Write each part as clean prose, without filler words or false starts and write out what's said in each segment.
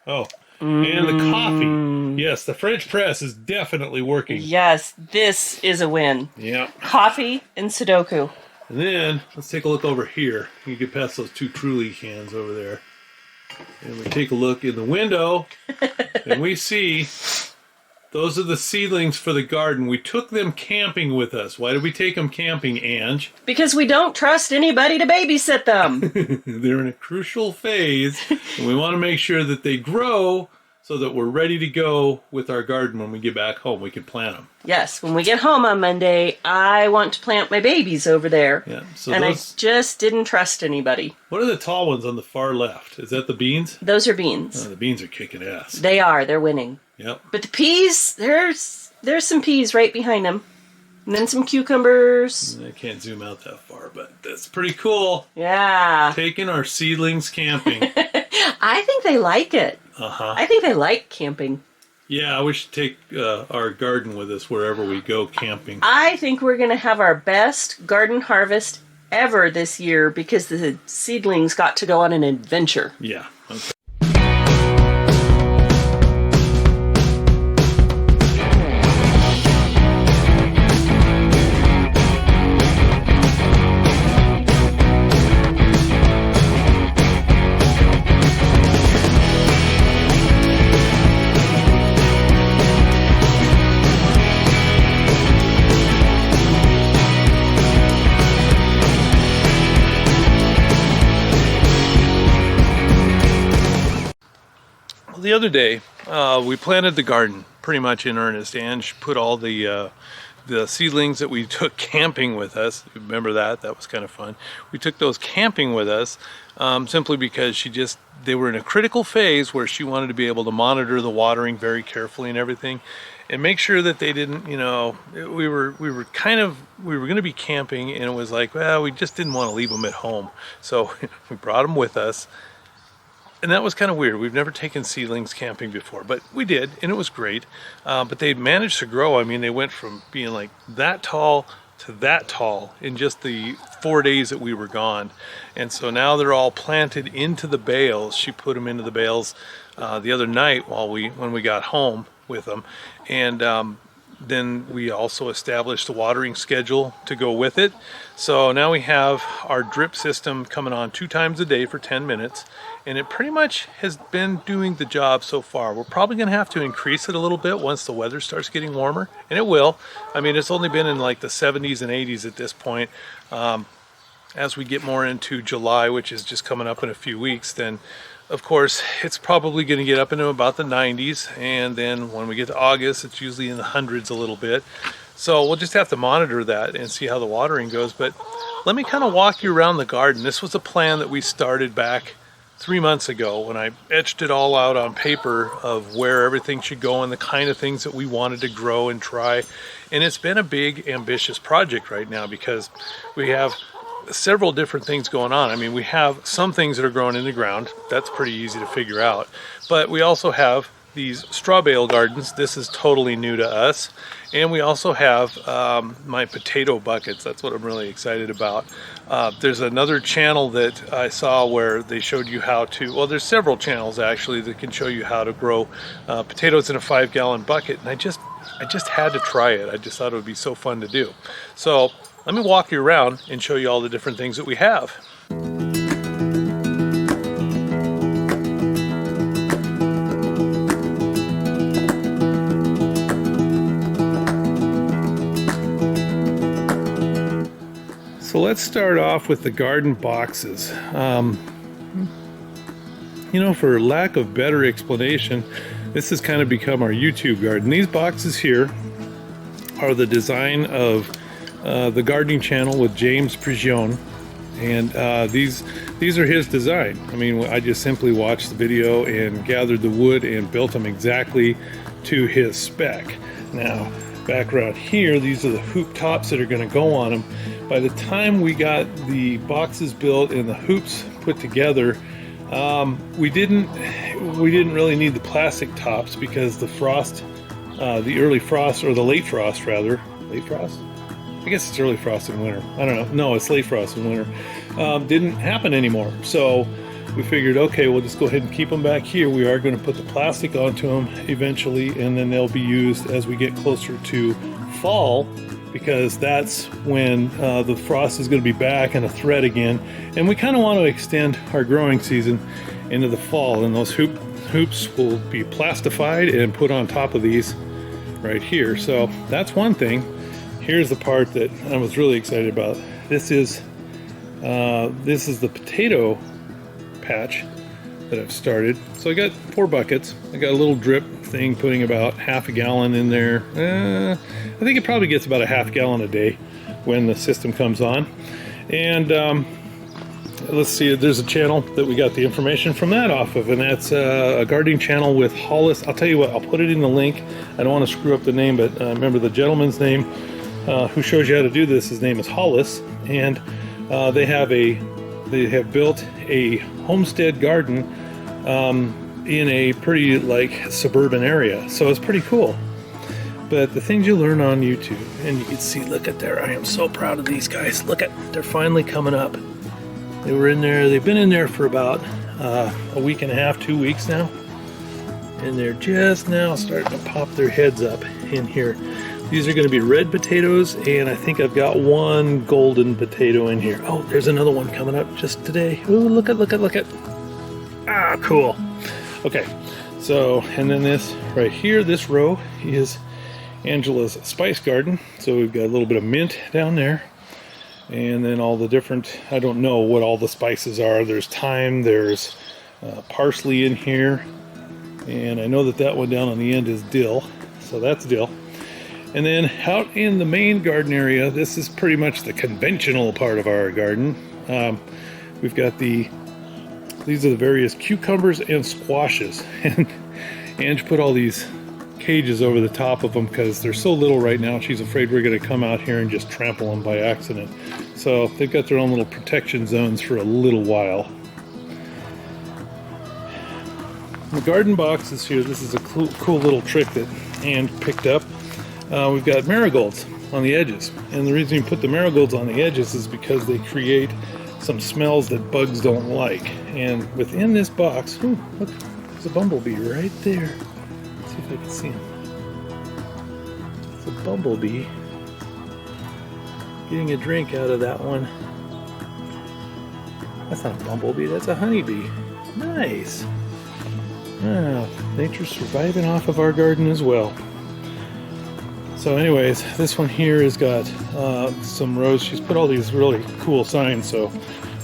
Oh, and the coffee. Yes, the French press is definitely working. Yes, this is a win. Yeah. Coffee and Sudoku. And then let's take a look over here. You get past those two Truly cans over there. And we take a look in the window and we see those are the seedlings for the garden. We took them camping with us. Why did we take them camping, Ange? Because we don't trust anybody to babysit them. They're in a crucial phase, and we want to make sure that they grow so that we're ready to go with our garden when we get back home. We can plant them. Yes, when we get home on Monday, I want to plant my babies over there. Yeah. So and those, I just didn't trust anybody. what are the tall ones on the far left? Is that the beans? Those are beans. Oh, the beans are kicking ass. They are. They're winning. Yep. But the peas, there's some peas right behind them. And then some cucumbers. I can't zoom out that far, but that's pretty cool. Yeah. Taking our seedlings camping. I think they like it. Uh-huh. I think they like camping. Yeah, we should take our garden with us wherever we go camping. I think we're going to have our best garden harvest ever this year because the seedlings got to go on an adventure. Yeah. Okay. The other day, we planted the garden pretty much in earnest. Ange put all the seedlings that we took camping with us. Remember that? That was kind of fun. We took those camping with us simply because they were in a critical phase where she wanted to be able to monitor the watering very carefully and everything, and make sure that they didn't, we were going to be camping, and it was like, well, we just didn't want to leave them at home, so we brought them with us. And that was kind of weird. We've never taken seedlings camping before, but we did, and it was great. But they managed to grow. I mean, they went from being like that tall to that tall in just the 4 days that we were gone. And so now they're all planted into the bales. She put them into the bales the other night when we got home with them. And then we also established a watering schedule to go with it. So now we have our drip system coming on 2 times a day for 10 minutes. And it pretty much has been doing the job so far. We're probably going to have to increase it a little bit once the weather starts getting warmer. And it will. I mean, it's only been in like the 70s and 80s at this point. As we get more into July, which is just coming up in a few weeks, then of course it's probably going to get up into about the 90s. And then when we get to August, it's usually in the hundreds a little bit. So we'll just have to monitor that and see how the watering goes. But let me kind of walk you around the garden. This was a plan that we started back 3 months ago when I etched it all out on paper of where everything should go and the kind of things that we wanted to grow and try. And it's been a big, ambitious project right now because we have several different things going on. I mean, we have some things that are growing in the ground. That's pretty easy to figure out. But we also have these straw bale gardens. This is totally new to us. And we also have my potato buckets. That's what I'm really excited about. There's another channel that I saw where they showed you how to, well, there's several channels actually that can show you how to grow potatoes in a 5-gallon bucket. And I just had to try it. I just thought it would be so fun to do. So let me walk you around and show you all the different things that we have. So let's start off with the garden boxes. For lack of better explanation, this has kind of become our YouTube garden. These boxes here are the design of the gardening channel with James Prigione, and these are his design. I mean, I just simply watched the video and gathered the wood and built them exactly to his spec. Now, back around here, these are the hoop tops that are going to go on them. By the time we got the boxes built and the hoops put together, we didn't really need the plastic tops because the frost, the early frost, or the late frost rather, late frost? I guess it's early frost in winter. I don't know. No, it's late frost in winter. Didn't happen anymore. So we figured, okay, we'll just go ahead and keep them back here. We are going to put the plastic onto them eventually, and then they'll be used as we get closer to fall, because that's when the frost is going to be back and a threat again. And we kind of want to extend our growing season into the fall, and those hoops will be plastified and put on top of these right here. So that's one thing. Here's the part that I was really excited about. This is the potato patch that I've started. So I got 4 buckets. I got a little drip thing putting about half a gallon in there. I think it probably gets about a half gallon a day when the system comes on. And let's see, there's a channel that we got the information from that off of, and that's a gardening channel with Hollis. I'll tell you what, I'll put it in the link. I don't want to screw up the name, but remember the gentleman's name who shows you how to do this. His name is Hollis, and they have built a homestead garden in a pretty suburban area, so it's pretty cool. But the things you learn on YouTube, and you can see, look at there, I am so proud of these guys. Look at, they're finally coming up. They were in there, they've been in there for about a week and a half, 2 weeks now, and they're just now starting to pop their heads up in here. These are going to be red potatoes, and I think I've got one golden potato in here. Oh, there's another one coming up just today. Ooh, look at. Ah, cool. Okay, so, and then this right here, this row is Angela's spice garden. So we've got a little bit of mint down there, and then all the different, I don't know what all the spices are. There's thyme, there's parsley in here, and I know that one down on the end is dill, so that's dill. And then out in the main garden area, this is pretty much the conventional part of our garden. We've got these are the various cucumbers and squashes. And Ange put all these cages over the top of them because they're so little right now. She's afraid we're going to come out here and just trample them by accident. So they've got their own little protection zones for a little while. The garden boxes here, this is a cool little trick that Ange picked up. We've got marigolds on the edges, and the reason you put the marigolds on the edges is because they create some smells that bugs don't like. And within this box, ooh, look, there's a bumblebee right there. Let's see if I can see him. It's a bumblebee getting a drink out of that one. That's not a bumblebee, that's a honeybee. Nice. Ah, nature's surviving off of our garden as well. So anyways, this one here has got some rows. She's put all these really cool signs, so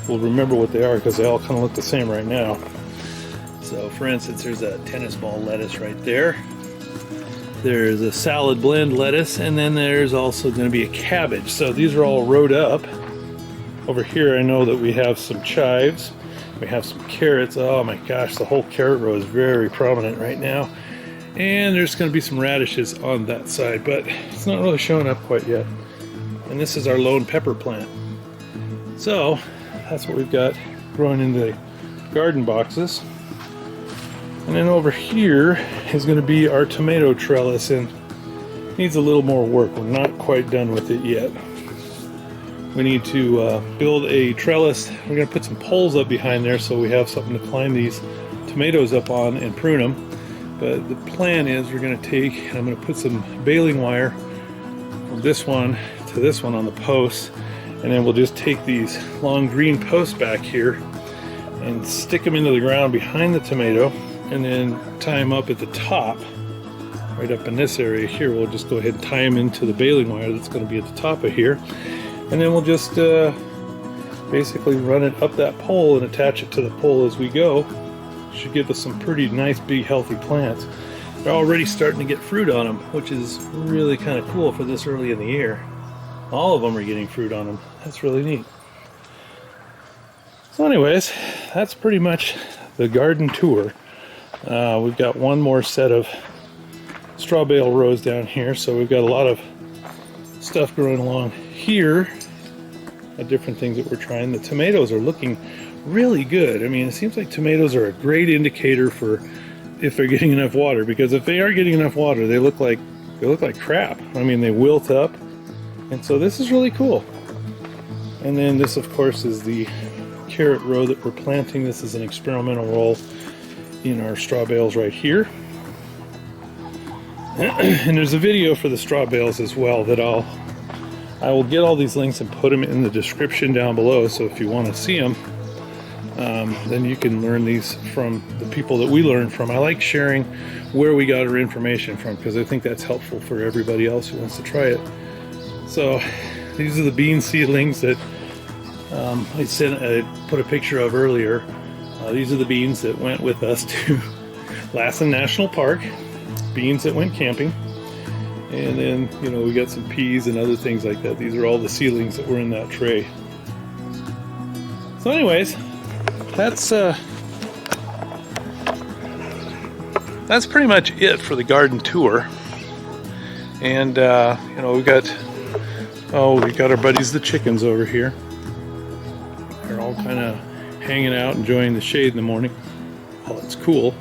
we'll remember what they are because they all kind of look the same right now. So for instance, there's a tennis ball lettuce right there. There's a salad blend lettuce, and then there's also going to be a cabbage. So these are all rowed up. Over here I know that we have some chives. We have some carrots. Oh my gosh, the whole carrot row is very prominent right now. And there's going to be some radishes on that side, but it's not really showing up quite yet. And this is our lone pepper plant. So that's what we've got growing in the garden boxes. And then over here is going to be our tomato trellis, and needs a little more work. We're not quite done with it yet. We need to build a trellis. We're going to put some poles up behind there so we have something to climb these tomatoes up on and prune them. But the plan is we're going to take, and I'm going to put some baling wire from this one to this one on the posts, and then we'll just take these long green posts back here and stick them into the ground behind the tomato, and then tie them up at the top, right up in this area here. We'll just go ahead and tie them into the baling wire that's going to be at the top of here, and then we'll just basically run it up that pole and attach it to the pole as we go. Should give us some pretty nice big healthy plants. They're already starting to get fruit on them, which is really kind of cool for this early in the year. All of them are getting fruit on them. That's really neat. So anyways, that's pretty much the garden tour. We've got one more set of straw bale rows down here, so we've got a lot of stuff growing along here. Different things that we're trying. The tomatoes are looking really good. I mean, it seems like tomatoes are a great indicator for if they're getting enough water, because if they are getting enough water, they look like crap. I mean, they wilt up, and so this is really cool. And then this, of course, is the carrot row that we're planting. This is an experimental roll in our straw bales right here. And there's a video for the straw bales as well that I will get all these links and put them in the description down below, so if you want to see them, then you can learn these from the people that we learn from. I like sharing where we got our information from because I think that's helpful for everybody else who wants to try it. So these are the bean seedlings that I put a picture of earlier. These are the beans that went with us to Lassen National Park, beans that went camping. And then, you know, we got some peas and other things like that. These are all the seedlings that were in that tray. So anyways, that's pretty much it for the garden tour. And you know, we got our buddies the chickens over here. They're all kind of hanging out, enjoying the shade in the morning while it's cool.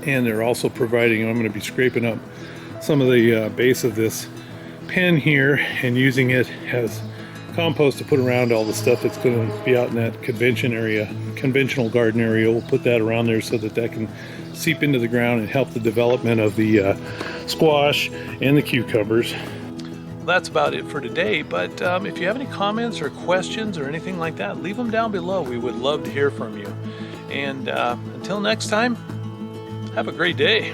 And they're also providing, I'm going to be scraping up some of the base of this pen here and using it as compost to put around all the stuff that's going to be out in that conventional garden area. We'll put that around there so that can seep into the ground and help the development of the squash and the cucumbers. That's about it for today, but if you have any comments or questions or anything like that, leave them down below. We would love to hear from you. And until next time, have a great day.